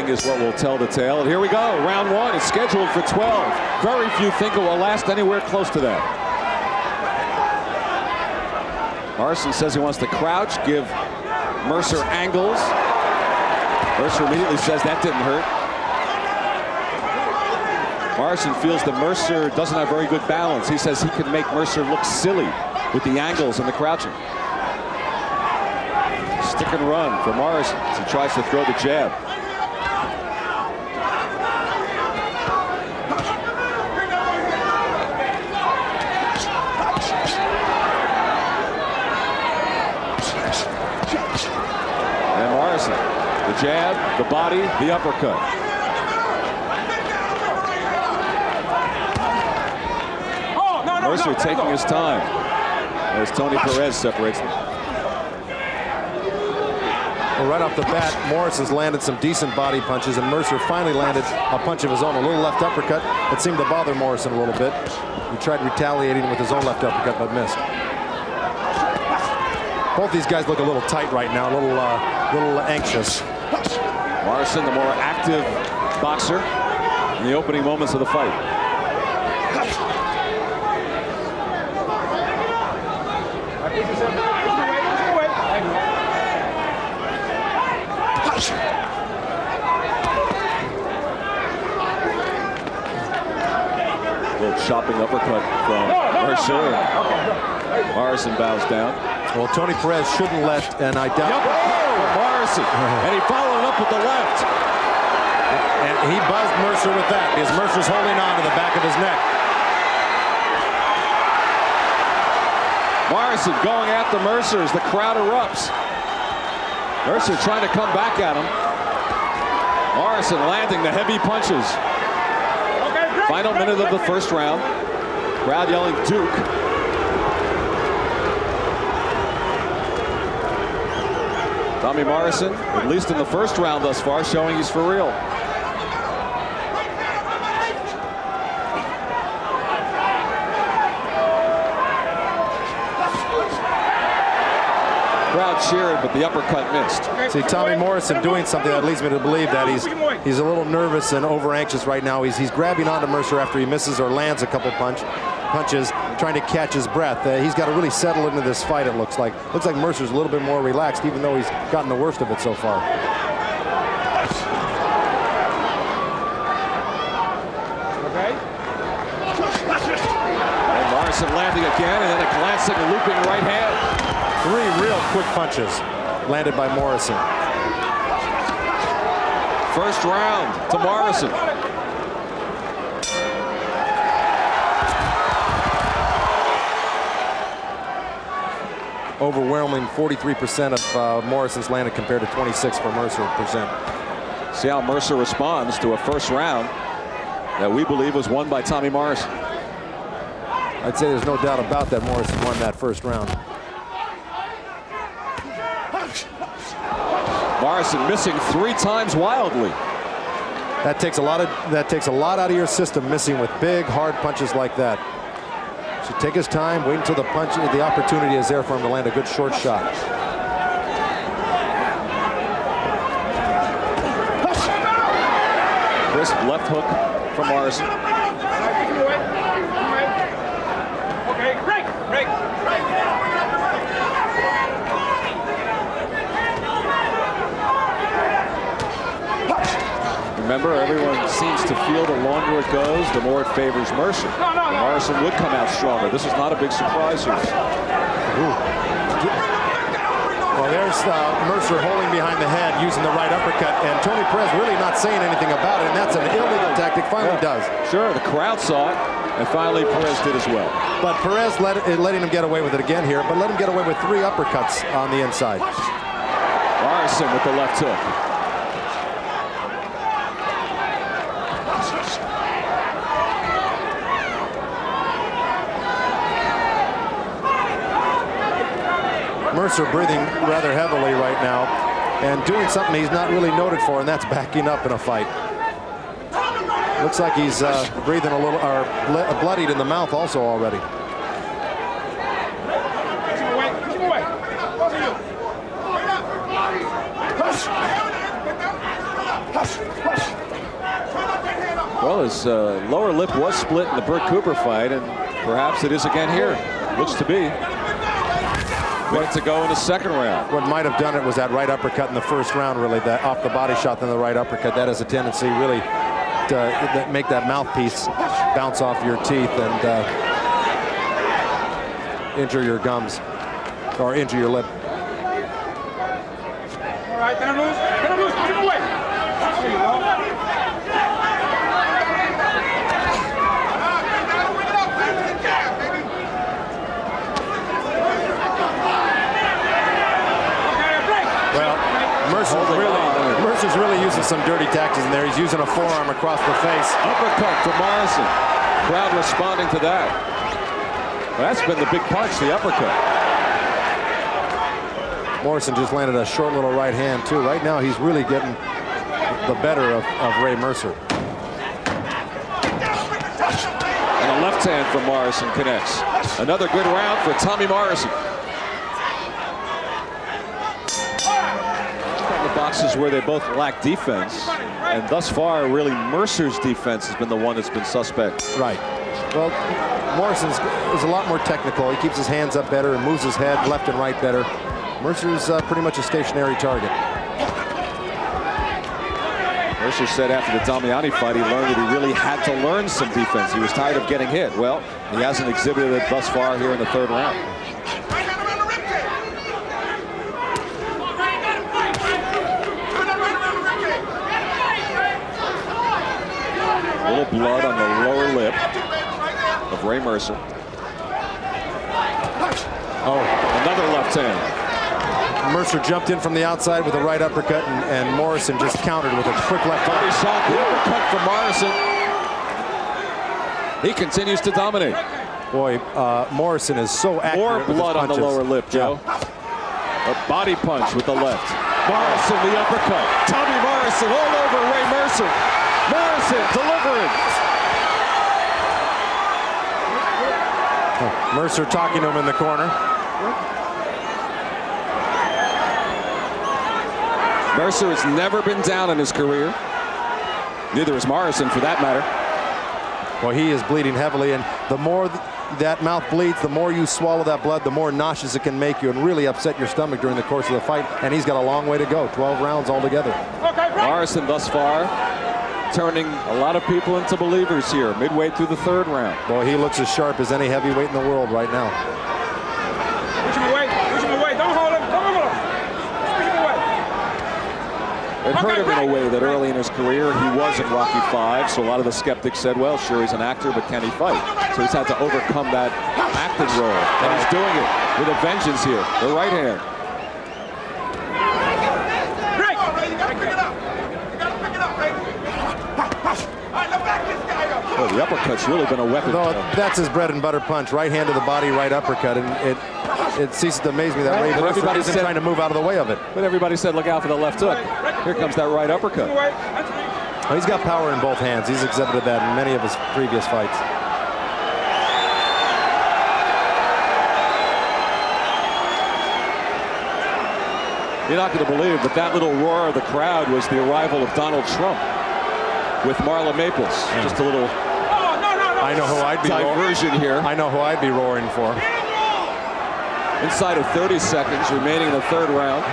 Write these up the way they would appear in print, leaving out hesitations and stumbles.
timing is what will tell the tale. And here we go. Round one is scheduled for 12. Very few think it will last anywhere close to that. Morrison says he wants to crouch, give Mercer angles. Mercer immediately says that didn't hurt. Morrison feels that Mercer doesn't have very good balance. He says he can make Mercer look silly with the angles and the crouching. Stick and run for Morrison as he tries to throw the jab. And Morrison, the jab, the body, the uppercut. Mercer taking his time as Tony Perez separates them. Well, right off the bat, Morrison's landed some decent body punches, and Mercer finally landed a punch of his own, a little left uppercut that seemed to bother Morrison a little bit. He tried retaliating with his own left uppercut, but missed. Both these guys look a little tight right now, a little anxious. Morrison, the more active boxer in the opening moments of the fight. Little chopping uppercut from Mercer. Morrison bows down. Well, Tony Perez shouldn't let an identical. Morrison, and he followed up with the left. And he buzzed Mercer with that because Mercer's holding on to the back of his neck. Morrison going after Mercer as the crowd erupts. Mercer trying to come back at him. Morrison landing the heavy punches. Final minute of the first round. Crowd yelling Duke. Tommy Morrison, at least in the first round thus far, showing he's for real. Crowd cheered, but the uppercut missed. See, Tommy Morrison doing something that leads me to believe that he's a little nervous and over anxious right now. He's grabbing onto Mercer after he misses or lands a couple punches, trying to catch his breath. He's got to really settle into this fight, it looks like. Looks like Mercer's a little bit more relaxed, even though he's gotten the worst of it so far. And Morrison landing again, and then a glancing, looping right hand. 3 real quick punches landed by Morrison. First round to Morrison. Overwhelming 43% of Morrison's landed compared to 26 for Mercer percent. See how Mercer responds to a first round that we believe was won by Tommy Morrison. I'd say there's no doubt about that Morrison won that first round. Morrison missing 3 times wildly. That takes a lot out of your system, missing with big, hard punches like that. Should take his time, wait until the opportunity is there for him to land a good short shot. Crisp left hook from Morrison. Remember, everyone seems to feel the longer it goes, the more it favors Mercer. Morrison would come out stronger. This is not a big surprise here. Well, there's Mercer holding behind the head, using the right uppercut, and Tony Perez really not saying anything about it, and that's an illegal tactic. Finally does. Sure, the crowd saw it, and finally Perez did as well. But Perez letting him get away with it again here, but let him get away with 3 uppercuts on the inside. Morrison with the left hook. Mercer breathing rather heavily right now and doing something he's not really noted for, and that's backing up in a fight. Looks like he's breathing a little, or bloodied in the mouth also already. Hush! Well, his lower lip was split in the Burt Cooper fight, and perhaps it is again here. Looks to be. Minute to go in the second round. What might have done it was that right uppercut in the first round, really, that off the body shot, then the right uppercut. That has a tendency really to make that mouthpiece bounce off your teeth and injure your gums or injure your lip. All right, get him loose, keep him away. There you go. Mercer's really using some dirty tactics in there. He's using a forearm across the face. Uppercut from Morrison. Crowd responding to that. Well, that's been the big punch, the uppercut. Morrison just landed a short little right hand, too. Right now, he's really getting the better of Ray Mercer. And a left hand from Morrison connects. Another good round for Tommy Morrison. Boxes where they both lack defense, and thus far really Mercer's defense has been the one that's been suspect. Right. Well, Morrison's is a lot more technical. He keeps his hands up better and moves his head left and right better. Mercer's pretty much a stationary target. Mercer said after the Damiani fight he learned that he really had to learn some defense. He was tired of getting hit. Well, he hasn't exhibited it thus far here in the third round. A little blood on the lower lip of Ray Mercer. Oh, another left hand. Mercer jumped in from the outside with a right uppercut, and Morrison just countered with a quick left hook. He shot the uppercut from Morrison. He continues to dominate. Boy, Morrison is so accurate. More with his blood on the punches. lower lip, Joe. A body punch with the left. Morrison the uppercut. Tommy Morrison all over Ray Mercer. Morrison delivering. Mercer talking to him in the corner. Mercer has never been down in his career. Neither has Morrison, for that matter. Well, he is bleeding heavily, and the more that mouth bleeds, the more you swallow that blood, the more nauseous it can make you and really upset your stomach during the course of the fight. And he's got a long way to go, 12 rounds altogether. Morrison thus far turning a lot of people into believers here, midway through the third round. Boy, he looks as sharp as any heavyweight in the world right now. Push him away, don't hold him, Push him away. It hurt him in a way that early in his career he was in Rocky V, so a lot of the skeptics said, well, sure, he's an actor, but can he fight? So he's had to overcome that acting role, and he's doing it with a vengeance here. The right hand. Well, the uppercut's really been a weapon. No, that's his bread and butter punch. Right hand to the body, right uppercut. And it ceases to amaze me that Ray Mercer isn't trying to move out of the way of it. But everybody said, look out for the left hook. Here comes that right uppercut. Well, he's got power in both hands. He's exhibited that in many of his previous fights. You're not going to believe, but that little roar of the crowd was the arrival of Donald Trump with Marla Maples. Yeah. Just a little I know who I'd be diversion here. I know who I'd be roaring for. Inside of 30 seconds remaining in the third round.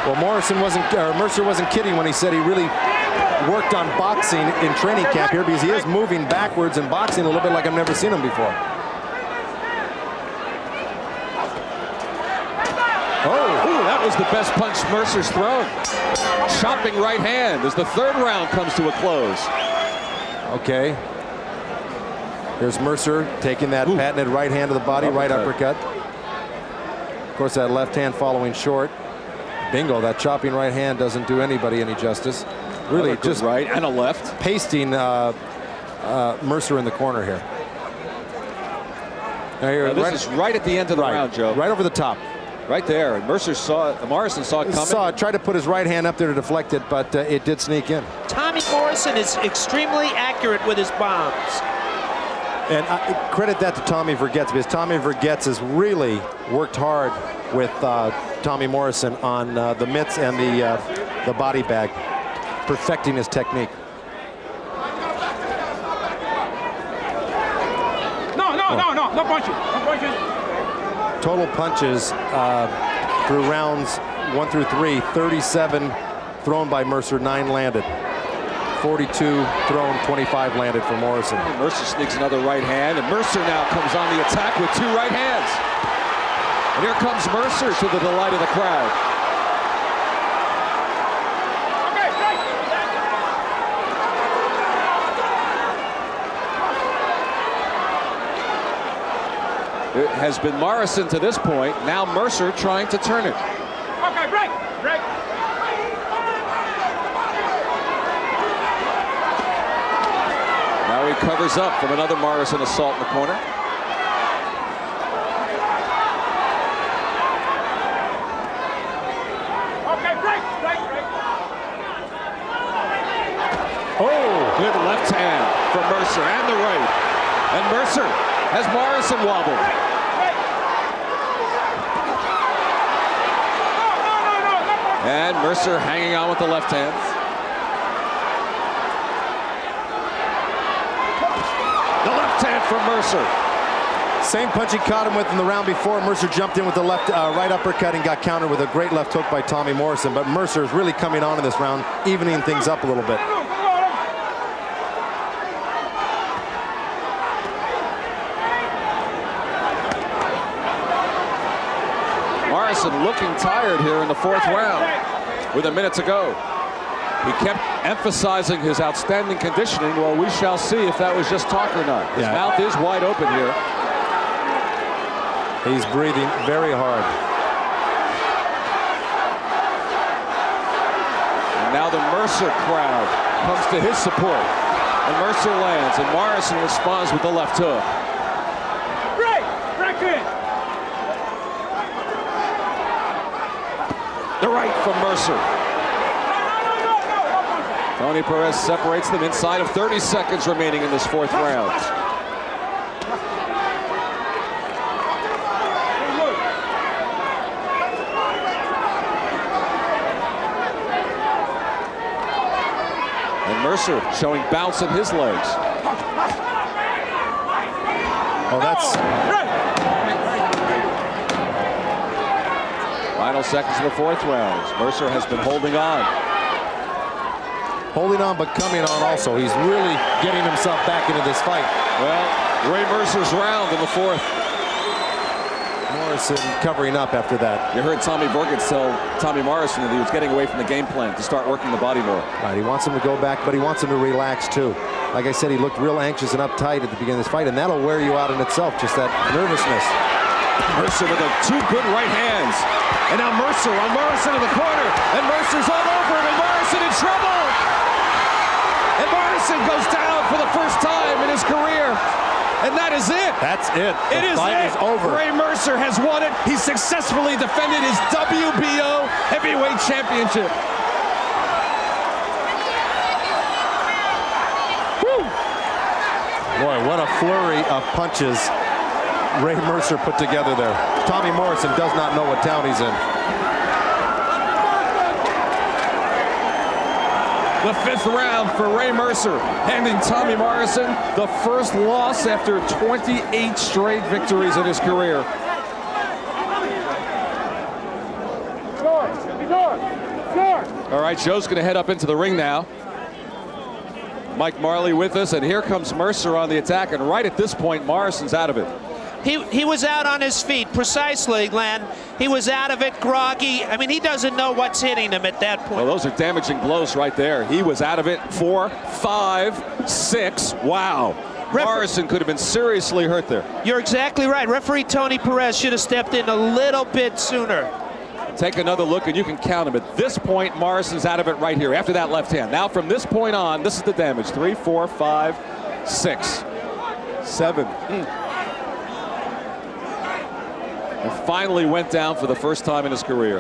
Well, Mercer wasn't kidding when he said he really worked on boxing in training camp here, because he is moving backwards in boxing a little bit like I've never seen him before. That was the best punch Mercer's thrown. Chopping right hand as the third round comes to a close. Okay. Here's Mercer taking that patented right hand to the body, right uppercut. Of course, that left hand following short. Bingo, that chopping right hand doesn't do anybody any justice. Really just right and a left. Pasting Mercer in the corner here. Now this is right at the end of the round, Joe. Right over the top. Right there. And Morrison saw it coming. Tried to put his right hand up there to deflect it, but it did sneak in. Tommy Morrison is extremely accurate with his bombs. And credit that to Tommy Vergetz, because Tommy Vergetz has really worked hard with Tommy Morrison on the mitts and the body bag, perfecting his technique. No punches. No punches. Total punches through rounds 1 through 3, 37 thrown by Mercer, 9 landed. 42 thrown, 25 landed for Morrison. Mercer sneaks another right hand, and Mercer now comes on the attack with 2 right hands. And here comes Mercer to the delight of the crowd. It has been Morrison to this point. Now Mercer trying to turn it. Okay, break. Now he covers up from another Morrison assault in the corner. Okay, break. Oh, good left hand from Mercer and the right. And Mercer has Morrison wobbled. And Mercer hanging on with the left hand. The left hand from Mercer. Same punch he caught him with in the round before. Mercer jumped in with the left right uppercut and got countered with a great left hook by Tommy Morrison. But Mercer is really coming on in this round, evening things up a little bit. Morrison looking tired here in the 4th round with a minute to go. He kept emphasizing his outstanding conditioning. Well, we shall see if that was just talk or not. His mouth is wide open here. He's breathing very hard. And now the Mercer crowd comes to his support. And Mercer lands, and Morrison responds with the left hook. Break it. The right from Mercer. Tony Perez separates them inside of 30 seconds remaining in this 4th round. And Mercer showing bounce in his legs. Oh, that's... Final seconds of the 4th round. Mercer has been holding on. Holding on, but coming on also. He's really getting himself back into this fight. Well, Ray Mercer's round in the 4th. Morrison covering up after that. You heard Tommy Vergetz tell Tommy Morrison that he was getting away from the game plan to start working the body more. Right, he wants him to go back, but he wants him to relax too. Like I said, he looked real anxious and uptight at the beginning of this fight, and that'll wear you out in itself, just that nervousness. Mercer with 2 good right hands. And now Mercer on Morrison in the corner. And Mercer's all over him, and Morrison in trouble. And Morrison goes down for the first time in his career. And that is it. That's it. The fight is over. Ray Mercer has won it. He successfully defended his WBO Heavyweight Championship. Woo. Boy, what a flurry of punches Ray Mercer put together there. Tommy Morrison does not know what town he's in. The 5th round for Ray Mercer, handing Tommy Morrison the first loss after 28 straight victories in his career. All right, Joe's going to head up into the ring now. Mike Marley with us, and here comes Mercer on the attack, and right at this point, Morrison's out of it. He was out on his feet, precisely, Glenn. He was out of it, groggy. I mean, he doesn't know what's hitting him at that point. Well, those are damaging blows right there. He was out of it. 4, 5, 6. Wow. Morrison could have been seriously hurt there. You're exactly right. Referee Tony Perez should have stepped in a little bit sooner. Take another look, and you can count him. At this point, Morrison's out of it right here after that left hand. Now, from this point on, this is the damage. 3, 4, 5, 6, 7. And finally went down for the first time in his career.